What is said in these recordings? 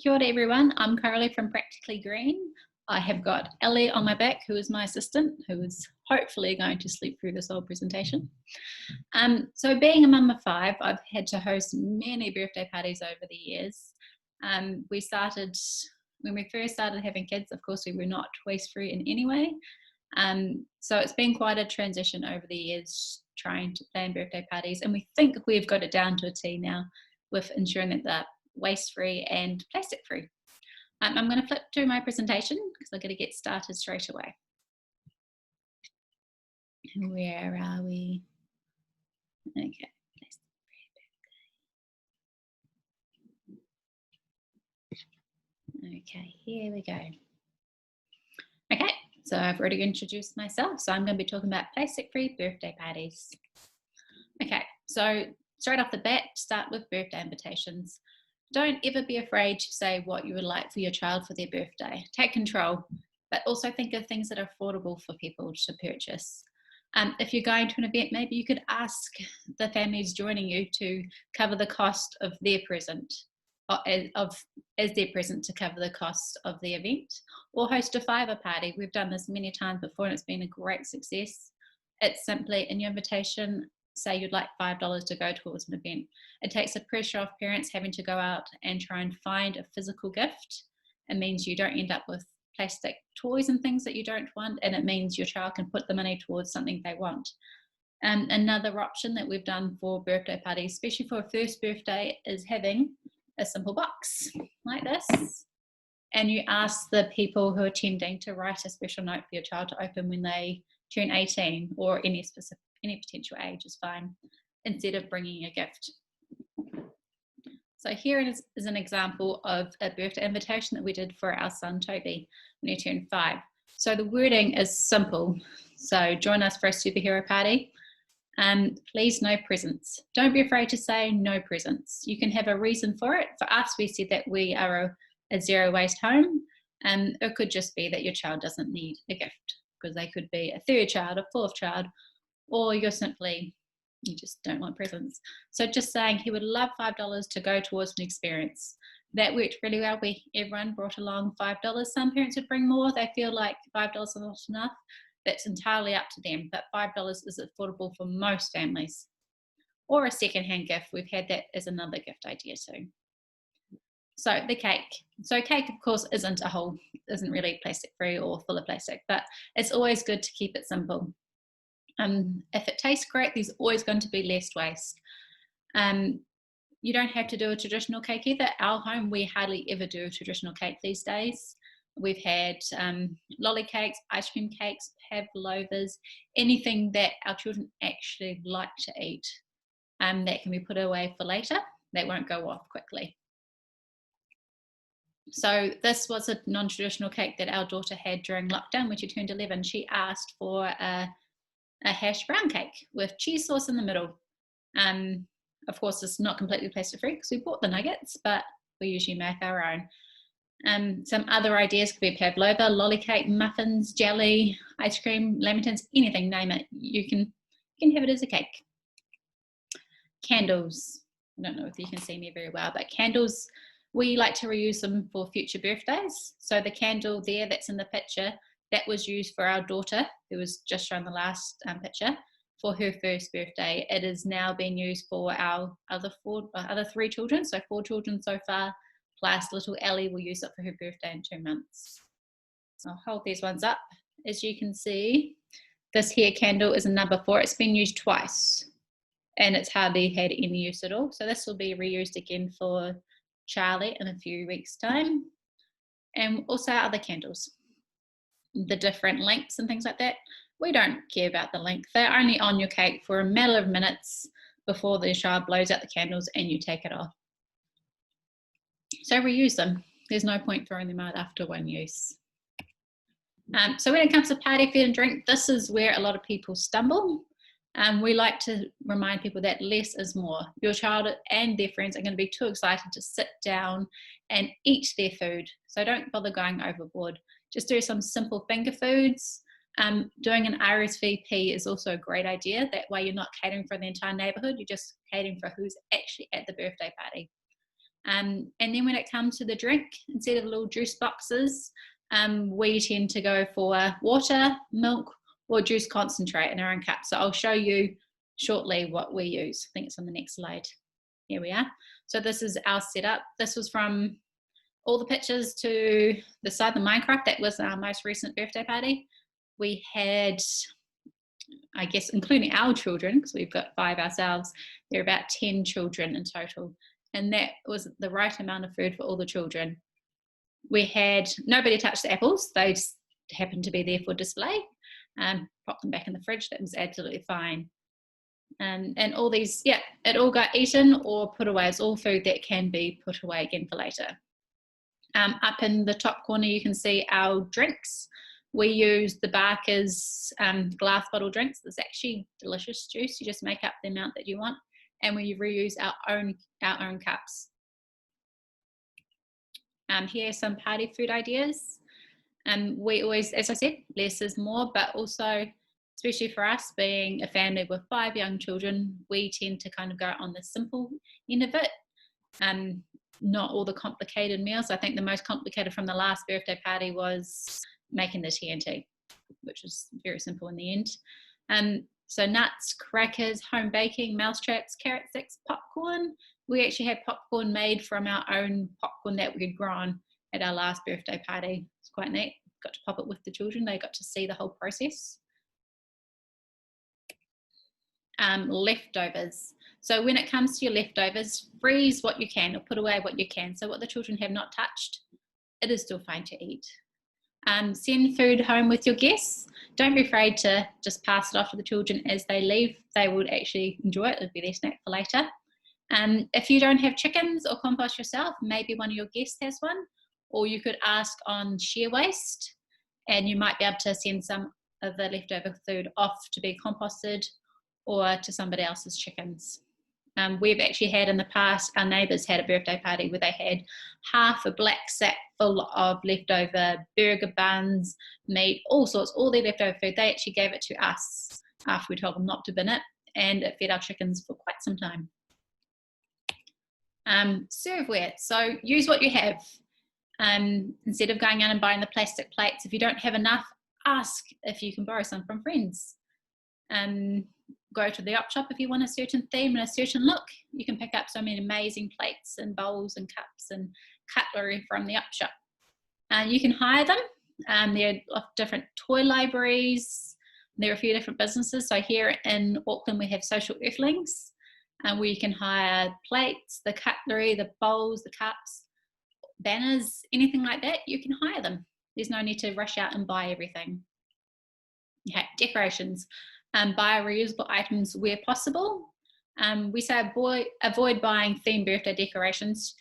Kia ora everyone, I'm Coralie from Practically Green. I have got Ellie on my back, who is my assistant, who is hopefully going to sleep through this whole presentation. So being a mum of 5, I've had to host many birthday parties over the years. When we first started having kids, of course we were not waste-free in any way. So it's been quite a transition over the years trying to plan birthday parties, and we think we've got it down to a T now with ensuring that they're waste-free and plastic-free. I'm going to flip to my presentation because I'm going to get started straight away. Where are we? Okay. Okay, here we go. Okay, so I've already introduced myself, so I'm going to be talking about plastic-free birthday parties. Okay, so straight off the bat, start with birthday invitations. Don't ever be afraid to say what you would like for your child for their birthday. Take control, but also think of things that are affordable for people to purchase. If you're going to an event, maybe you could ask the families joining you to cover the cost of their present, as their present to cover the cost of the event, or host a fiver party. We've done this many times before and it's been a great success. It's simply in your invitation, say you'd like $5 to go towards an event. It takes the pressure off parents having to go out and try and find a physical gift. It means you don't end up with plastic toys and things that you don't want, and it means your child can put the money towards something they want. Another option that we've done for birthday parties, especially for a first birthday, is having a simple box like this, and you ask the people who are attending to write a special note for your child to open when they turn 18, or any potential age is fine, instead of bringing a gift. So here is an example of a birthday invitation that we did for our son Toby when he turned 5. So the wording is simple. So join us for a superhero party. Please no presents. Don't be afraid to say no presents. You can have a reason for it. For us, we said that we are a zero waste home, and it could just be that your child doesn't need a gift, because they could be a 3rd child, a 4th child, or you just don't want presents. So just saying he would love $5 to go towards an experience. That worked really well. Everyone brought along $5. Some parents would bring more. They feel like $5 is not enough. That's entirely up to them, but $5 is affordable for most families. Or a secondhand gift. We've had that as another gift idea too. So the cake. So cake, of course, isn't really plastic free or full of plastic, but it's always good to keep it simple. If it tastes great, there's always going to be less waste. You don't have to do a traditional cake either. Our home, we hardly ever do a traditional cake these days. We've had lolly cakes, ice cream cakes, pavlovas, anything that our children actually like to eat, that can be put away for later. That won't go off quickly. So this was a non-traditional cake that our daughter had during lockdown when she turned 11. She asked for a hash brown cake with cheese sauce in the middle. Of course, it's not completely plastic free because we bought the nuggets, but we usually make our own. Some other ideas could be pavlova, lolly cake, muffins, jelly, ice cream, lamingtons, anything, name it. You can have it as a cake. Candles. I don't know if you can see me very well, but candles, we like to reuse them for future birthdays. So the candle there that's in the picture, that was used for our daughter, who was just shown the last picture, for her first birthday. It is now being used for our other 3 children, so 4 children so far, plus little Ellie will use it for her birthday in 2 months. So I'll hold these ones up. As you can see, this here candle is a number 4. It's been used twice, and it's hardly had any use at all. So this will be reused again for Charlie in a few weeks' time. And also other candles, the different lengths and things like that. We don't care about the length. They're only on your cake for a matter of minutes before the child blows out the candles and you take it off. So reuse them. There's no point throwing them out after one use. So when it comes to party, food and drink, this is where a lot of people stumble. We like to remind people that less is more. Your child and their friends are going to be too excited to sit down and eat their food. So don't bother going overboard. Just do some simple finger foods. Doing an RSVP is also a great idea. That way you're not catering for the entire neighbourhood, you're just catering for who's actually at the birthday party. And then when it comes to the drink, instead of little juice boxes, we tend to go for water, milk, or juice concentrate in our own cup. So I'll show you shortly what we use. I think it's on the next slide. Here we are. So this is our setup. This was from all the pictures to the side of Minecraft. That was our most recent birthday party. We had, I guess, including our children, because we've got 5 ourselves, there are about 10 children in total. And that was the right amount of food for all the children. We had, nobody touched the apples. They just happened to be there for display. Pop them back in the fridge. That was absolutely fine. And all these, yeah, it all got eaten or put away. It's all food that can be put away again for later. Up in the top corner, you can see our drinks. We use the Barker's glass bottle drinks. It's actually delicious juice. You just make up the amount that you want, and we reuse our own cups. Here are some party food ideas. We always, as I said, less is more, but also, especially for us being a family with 5 young children, we tend to kind of go on the simple end of it. Not all the complicated meals. I think the most complicated from the last birthday party was making the TNT, which was very simple in the end. So nuts, crackers, home baking, mousetraps, carrot sticks, popcorn. We actually had popcorn made from our own popcorn that we had grown at our last birthday party. It's quite neat. Got to pop it with the children. They got to see the whole process. Leftovers. So when it comes to your leftovers, freeze what you can or put away what you can. So what the children have not touched, it is still fine to eat. Send food home with your guests. Don't be afraid to just pass it off to the children as they leave. They would actually enjoy it. It'll be their snack for later. If you don't have chickens or compost yourself, maybe one of your guests has one, or you could ask on share waste, and you might be able to send some of the leftover food off to be composted or to somebody else's chickens. We've actually had in the past, our neighbours had a birthday party where they had half a black sack full of leftover burger buns, meat, all sorts, all their leftover food. They actually gave it to us after we told them not to bin it, and it fed our chickens for quite some time. Serveware, so use what you have. Instead of going out and buying the plastic plates, if you don't have enough, ask if you can borrow some from friends. Go to the op shop if you want a certain theme and a certain look. You can pick up so many amazing plates and bowls and cups and cutlery from the op shop. You can hire them. There are different toy libraries. There are a few different businesses. So here in Auckland we have Social Earthlings, where you can hire plates, the cutlery, the bowls, the cups, banners, anything like that. You can hire them. There's no need to rush out and buy everything. Okay, decorations. Buy reusable items where possible. We say avoid buying themed birthday decorations.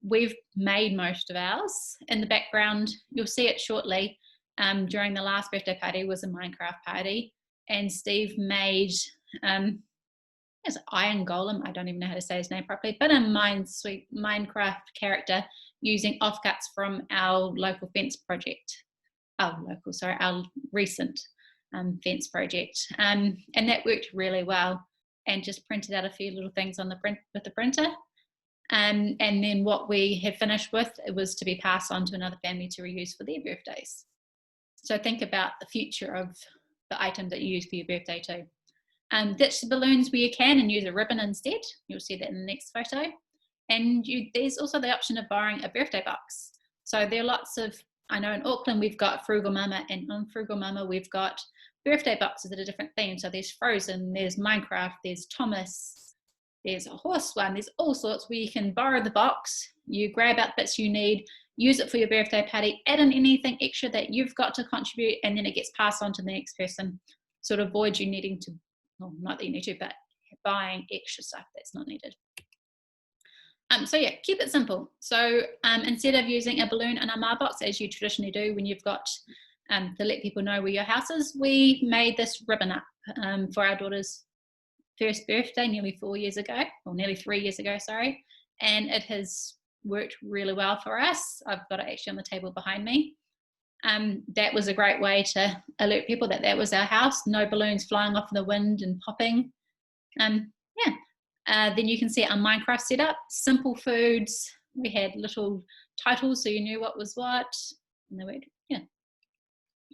We've made most of ours. In the background, you'll see it shortly. During the last birthday party was a Minecraft party, and Steve made as Iron Golem, I don't even know how to say his name properly, but a Minecraft character using offcuts from our local fence project. Our recent fence project, and that worked really well, and just printed out a few little things on the print with the printer, and then what we have finished with, it was to be passed on to another family to reuse for their birthdays. So think about the future of the item that you use for your birthday too. Ditch the balloons where you can and use a ribbon instead. You'll see that in the next photo. And there's also the option of borrowing a birthday box. So there are lots of, I know in Auckland we've got Frugal Mama, and on Frugal Mama we've got birthday boxes that are different themes. So there's Frozen, there's Minecraft, there's Thomas, there's a horse one, there's all sorts where you can borrow the box, you grab out bits you need, use it for your birthday party, add in anything extra that you've got to contribute, and then it gets passed on to the next person. Sort of avoid you needing to, well, not that you need to, but buying extra stuff that's not needed. So yeah, keep it simple. So instead of using a balloon in a mailbox, as you traditionally do when you've got to let people know where your house is, we made this ribbon up for our daughter's first birthday nearly 4 years ago, or nearly 3 years ago, sorry. And it has worked really well for us. I've got it actually on the table behind me. That was a great way to alert people that that was our house. No balloons flying off in the wind and popping. Yeah. Then you can see our Minecraft setup, simple foods. We had little titles so you knew what was what. And yeah.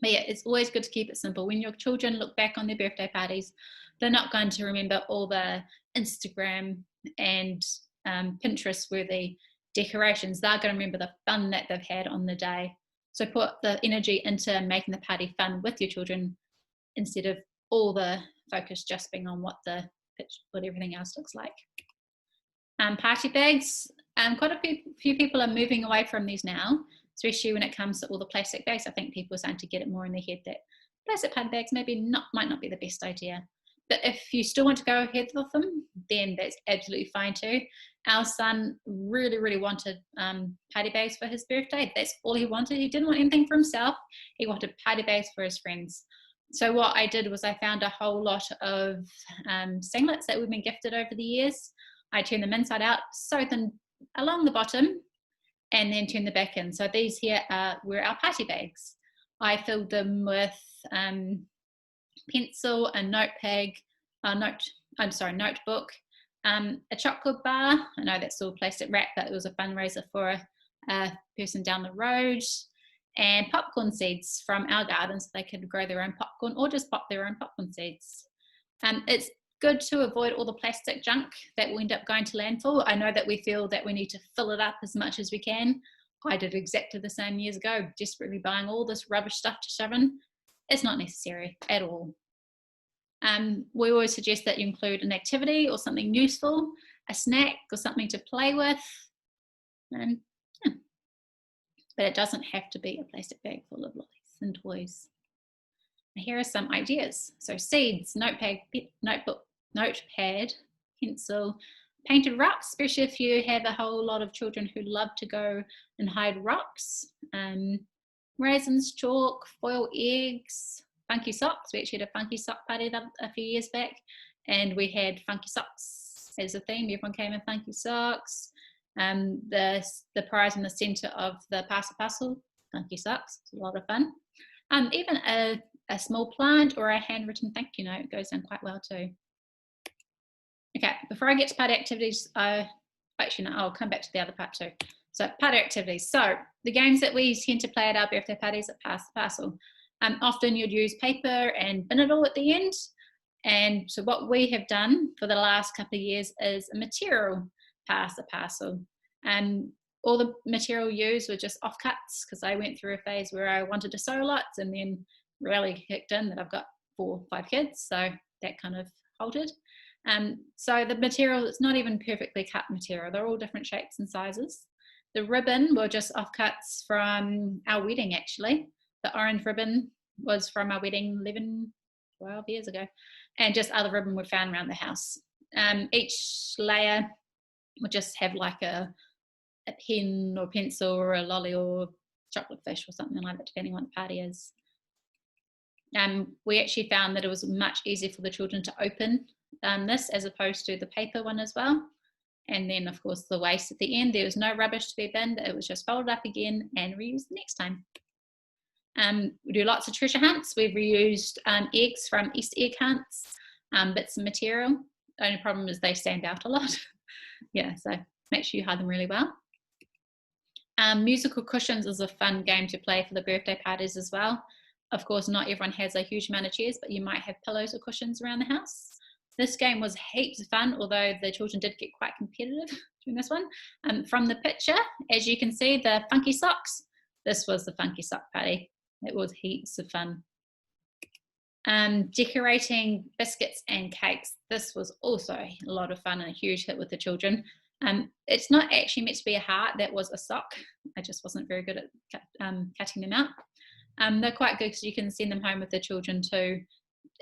But yeah, it's always good to keep it simple. When your children look back on their birthday parties, they're not going to remember all the Instagram and Pinterest-worthy decorations. They're going to remember the fun that they've had on the day. So put the energy into making the party fun with your children instead of all the focus just being on what everything else looks like. Party bags, quite a few people are moving away from these now, especially when it comes to all the plastic bags. I think people are starting to get it more in their head that plastic party bags might not be the best idea. But if you still want to go ahead with them, then that's absolutely fine too. Our son really, really wanted party bags for his birthday. That's all he wanted. He didn't want anything for himself. He wanted party bags for his friends. So what I did was I found a whole lot of singlets that we've been gifted over the years. I turned them inside out, sewed them along the bottom, and then turned the back in. So these here were our party bags. I filled them with pencil, a notebook, a chocolate bar. I know that's all plastic wrap, but it was a fundraiser for a person down the road, and popcorn seeds from our garden so they could grow their own popcorn or just pop their own popcorn seeds. It's good to avoid all the plastic junk that will end up going to landfill. I know that we feel that we need to fill it up as much as we can. I did exactly the same years ago, desperately buying all this rubbish stuff to shove in. It's not necessary at all. We always suggest that you include an activity or something useful, a snack or something to play with. Yeah. But it doesn't have to be a plastic bag full of lollies and toys. Here are some ideas. So seeds, notepad, pencil, painted rocks, especially if you have a whole lot of children who love to go and hide rocks. Raisins, chalk, foil eggs, funky socks. We actually had a funky sock party a few years back, and we had funky socks as a theme. Everyone came in funky socks. The prize in the centre of the parcel, funky socks. It's a lot of fun. Even a small plant or a handwritten thank you note goes down quite well too. Okay, before I get to party activities, I'll come back to the other part too. So party activities. So the games that we tend to play at our birthday parties at Pass the Parcel. Often you'd use paper and bin it all at the end. And so what we have done for the last couple of years is a material Pass the Parcel. All the material used were just offcuts because I went through a phase where I wanted to sew lots and then really kicked in that I've got 4 or 5 kids, so that kind of halted. So the material, it's not even perfectly cut material. They're all different shapes and sizes. The ribbon were just offcuts from our wedding actually. The orange ribbon was from our wedding 12 years ago, and just other ribbon were found around the house. Each layer would just have like a pen or pencil or a lolly or chocolate fish or something like that, depending on what the party is. We actually found that it was much easier for the children to open this as opposed to the paper one as well. And then of course the waste at the end, there was no rubbish to be binned, it was just folded up again and reused the next time. We do lots of treasure hunts. We've reused eggs from Easter egg hunts, bits of material. The only problem is they stand out a lot. Yeah, so make sure you hide them really well. Musical cushions is a fun game to play for the birthday parties as well. Of course, not everyone has a huge amount of chairs, but you might have pillows or cushions around the house. This game was heaps of fun, although the children did get quite competitive during this one. From the picture, as you can see, the funky socks. This was the funky sock party. It was heaps of fun. Decorating biscuits and cakes. This was also a lot of fun and a huge hit with the children. It's not actually meant to be a heart, that was a sock. I just wasn't very good at cutting them out. They're quite good because you can send them home with the children too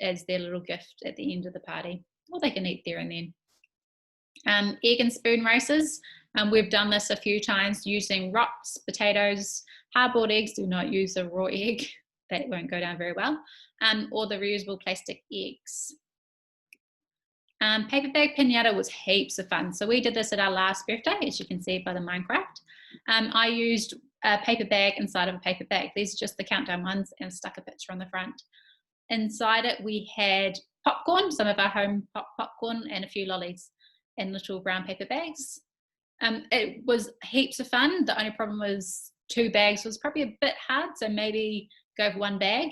as their little gift at the end of the party, or they can eat there and then. Egg and spoon races. We've done this a few times using rocks, potatoes, hard-boiled eggs. Do not use a raw egg, that won't go down very well, or the reusable plastic eggs. Paper bag pinata was heaps of fun. So we did this at our last birthday, as you can see by the Minecraft. I used a paper bag inside of a paper bag. These are just the countdown ones, and stuck a picture on the front. Inside it we had popcorn, some of our home popcorn, and a few lollies. in little brown paper bags. It was heaps of fun. The only problem was 2 bags was probably a bit hard, so maybe go for 1 bag.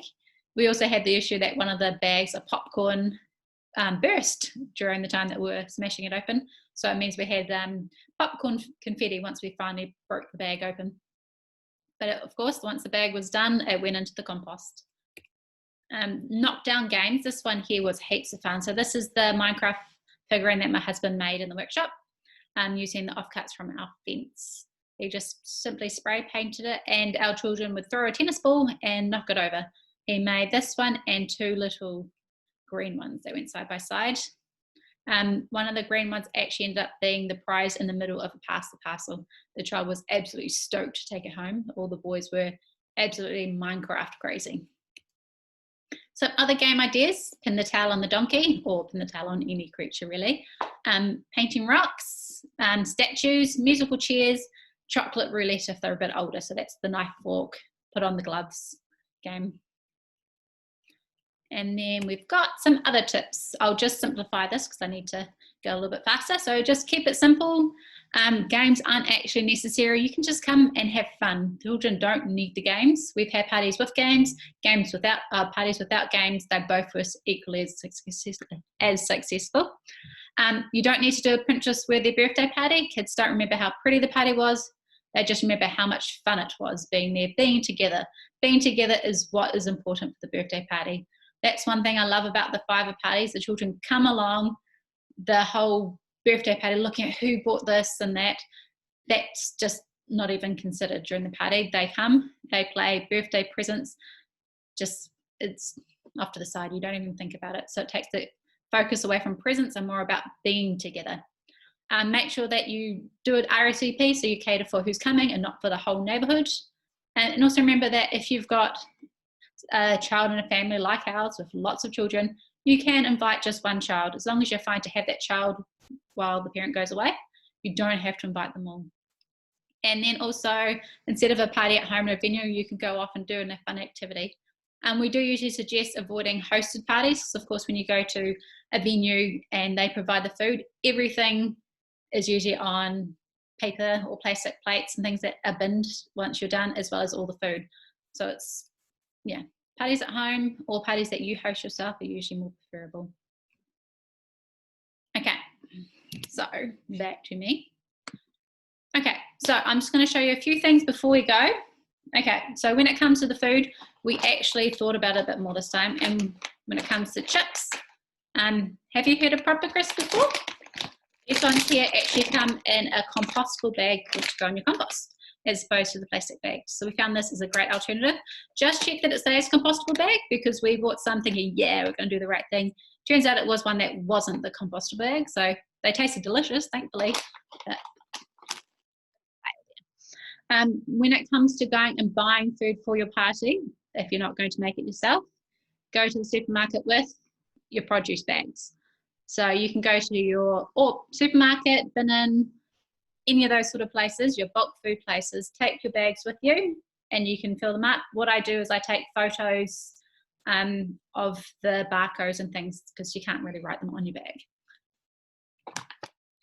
We also had the issue that one of the bags of popcorn burst during the time that we were smashing it open. So it means we had popcorn confetti once we finally broke the bag open. But of course, once the bag was done, it went into the compost. Knockdown games. This one here was heaps of fun. So this is the Minecraft figurine that my husband made in the workshop, using the offcuts from our fence. He just simply spray painted it, and our children would throw a tennis ball and knock it over. He made this one and 2 little green ones that went side by side. One of the green ones actually ended up being the prize in the middle of a parcel. The child was absolutely stoked to take it home. All the boys were absolutely Minecraft crazy. Some other game ideas: pin the tail on the donkey, or pin the tail on any creature really. Painting rocks, statues, musical chairs, chocolate roulette if they're a bit older. So that's the knife, fork, put on the gloves game. And then we've got some other tips. I'll just simplify this because I need to go a little bit faster. So just keep it simple. Games aren't actually necessary. You can just come and have fun. Children don't need the games. We've had parties with games, parties without games. They both were equally as successful. You don't need to do a Pinterest-worthy birthday party. Kids don't remember how pretty the party was. They just remember how much fun it was being there, being together. Being together is what is important for the birthday party. That's one thing I love about the Fiver parties. The children come along the whole birthday party looking at who bought this and that. That's just not even considered during the party. They come, they play birthday presents, it's off to the side. You don't even think about it. So it takes the focus away from presents and more about being together. Make sure that you do it RSVP, so you cater for who's coming and not for the whole neighbourhood. And also remember that if you've got a child in a family like ours with lots of children, you can invite just one child. As long as you're fine to have that child while the parent goes away, you don't have to invite them all. And then also, instead of a party at home in a venue, you can go off and do a fun activity. We do usually suggest avoiding hosted parties, because of course when you go to a venue and they provide the food, everything is usually on paper or plastic plates and things that are binned once you're done, as well as all the food. So it's, yeah, parties at home or parties that you host yourself are usually more preferable. Okay, so back to me. Okay, so I'm just going to show you a few things before we go. Okay, so when it comes to the food, we actually thought about it a bit more this time. And when it comes to chips, have you heard of Proper Crisp before? These ones here actually come in a compostable bag which go in your compost, as opposed to the plastic bags. So we found this as a great alternative. Just check that it says compostable bag, because we bought some thinking, yeah, we're going to do the right thing. Turns out it was one that wasn't the compostable bag. So they tasted delicious, thankfully. But when it comes to going and buying food for your party, if you're not going to make it yourself, go to the supermarket with your produce bags. So you can go to your supermarket, bin, any of those sort of places, your bulk food places, take your bags with you and you can fill them up. What I do is I take photos of the barcodes and things, because you can't really write them on your bag.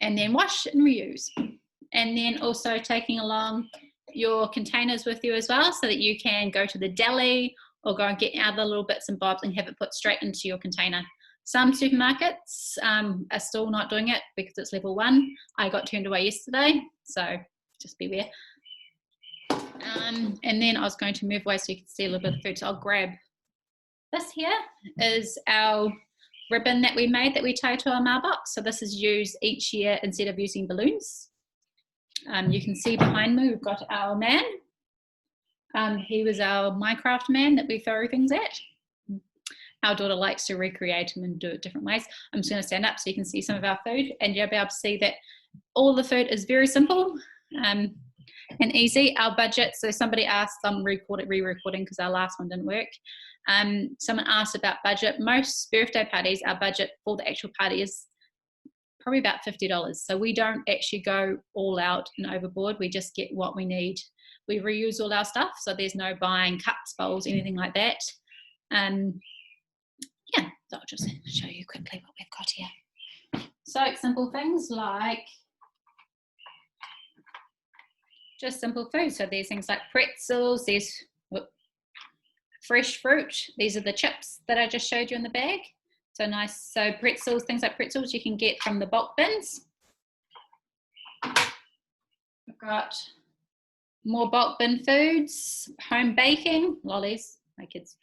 And then wash and reuse. And then also taking along your containers with you as well, so that you can go to the deli or go and get out the little bits and bobs and have it put straight into your container. Some supermarkets are still not doing it because it's level 1. I got turned away yesterday, so just beware. And then I was going to move away so you can see a little bit of food. So I'll grab this here. Is our ribbon that we made that we tie to our mailbox. So this is used each year instead of using balloons. You can see behind me we've got our man. He was our Minecraft man that we throw things at. Our daughter likes to recreate them and do it different ways. I'm just going to stand up so you can see some of our food, and you'll be able to see that all the food is very simple and easy. Our budget, so somebody asked, I'm re-recording because our last one didn't work. Someone asked about budget. Most birthday parties, our budget for the actual party is probably about $50. So we don't actually go all out and overboard. We just get what we need. We reuse all our stuff, so there's no buying cups, bowls, anything like that. Yeah, so I'll just show you quickly what we've got here. So simple things like just simple food. So there's things like pretzels, there's fresh fruit. These are the chips that I just showed you in the bag. So nice. So pretzels, things like pretzels you can get from the bulk bins. We've got more bulk bin foods, home baking, lollies. My kids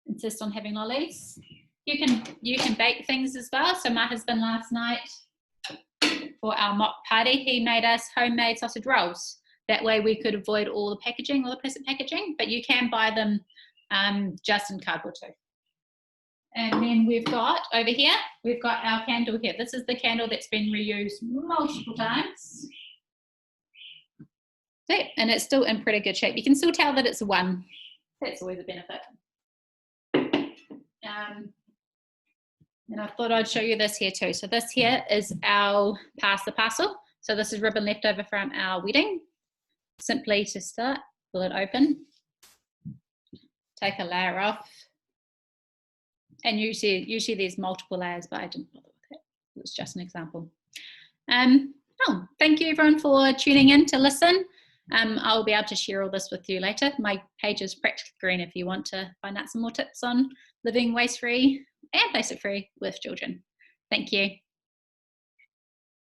insist on having lollies. You can bake things as well. So my husband last night for our mock party, he made us homemade sausage rolls. That way we could avoid all the packaging, all the plastic packaging, but you can buy them just in cardboard too. And then we've got over here, we've got our candle here. This is the candle that's been reused multiple times. And it's still in pretty good shape. You can still tell that it's one. That's always a benefit. And I thought I'd show you this here too. So this here is our parcel. So this is ribbon left over from our wedding. Simply to start, pull it open, take a layer off. And usually there's multiple layers, but I didn't bother with that. It was just an example. Thank you everyone for tuning in to listen. I'll be able to share all this with you later. My page is practically green if you want to find out some more tips on living waste-free and plastic-free with children. Thank you.